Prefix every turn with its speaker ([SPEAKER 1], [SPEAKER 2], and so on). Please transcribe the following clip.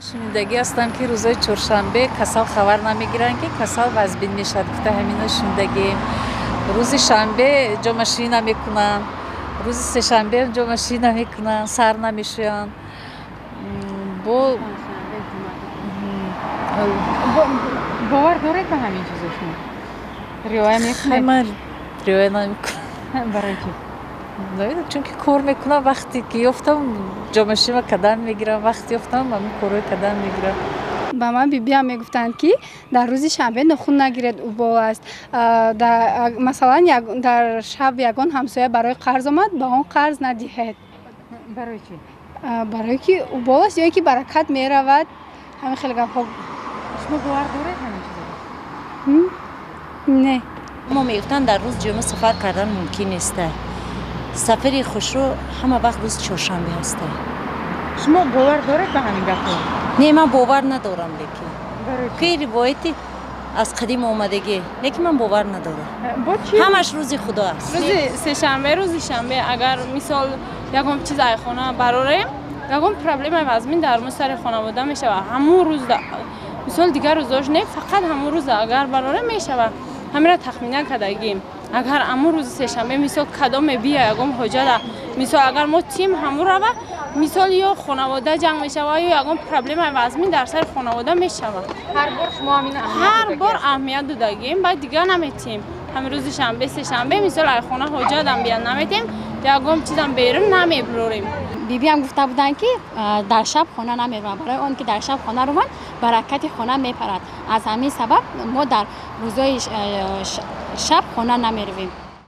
[SPEAKER 1] шунидагӣ ҳастам ки рӯзои чаҳоршанбе касал хабар намегиранд ки касал вазбин мешавад. Гуфта ҳамино шунидагием. рӯзи шанбе ҷомашӯӣ намекунанд, рӯзи сешанбе ҷомашӯӣ намекунанд, сар намешӯянд.
[SPEAKER 2] бовар доред ба ҳамин чизо шумо? риоя мекунед?
[SPEAKER 1] Ман риоя намекунам.
[SPEAKER 2] Барои чӣ?
[SPEAKER 1] намедонам, чунки кор мекунам, вақте ки ёфтам ҷомашӯима кадан мегирам, вақте ёфтам ҳамин корҳои кадан мегирам.
[SPEAKER 3] ба ман бибиам мегуфтанд ки дар рӯзи шанбе нохун нагиред, убол аст. Масалан дар шаб ягон ҳамсоя барои қарз омад, ба он қарз надиҳед.
[SPEAKER 2] Барои чӣ?
[SPEAKER 3] Барои ки убол аст ё ин ки баракат меравад. ҳамин хеле гапҳо.
[SPEAKER 2] шумо бовар доред ҳамин чизо?
[SPEAKER 3] Не.
[SPEAKER 4] мо мегуфтанд дар рӯз ҷумъа сафар кардан мумкин нест. сафари хушрӯ ҳама вақт рӯзи чаҳоршанбе ҳаст.
[SPEAKER 2] шумо бовар доред ба ҳамин гапҳо?
[SPEAKER 4] не, ман бовар надорам. лекин
[SPEAKER 2] Барои чӣ?
[SPEAKER 4] ки ривояти аз қадим омадагӣ, лекин ман бовар надорам.
[SPEAKER 2] бо чӣ?
[SPEAKER 4] ҳамаш рӯзи худо аст.
[SPEAKER 5] рӯзи сешанбе, рӯзи шанбе агар мисол ягон чизай хона барорем, ягон проблемаи вазмин дар мусари хонавода мешавад. ҳамун рӯз мисол дигар рӯзош не, фақат ҳамун рӯз агар барорем мешавад. ҳамира тахминан кардагим. агар ҳамун рӯзи сешанбе мисол кадоме бия ягон ҳоҷата, мисол агар мо тим ҳамун рава, мисол ё хонавода ҷанг мешавад ё ягон проблемаи вазмин дар сари хонавода мешавад.
[SPEAKER 2] ҳар бор шумо ҳамин
[SPEAKER 5] ҳар бор аҳамият додагим, баъд дигар наметем. ҳамин рӯзи шанбе сешанбе мисол ай хона ҳоҷатам бияд наметем, ягон чизам берун намебурорем.
[SPEAKER 6] бибиам гуфта буданд ки дар шаб хона намераванд. барои он ки дар шаб хона раванд, баракати хона мепарад. аз ҳамин сабаб мо дар рӯзои шаб хона намеравем.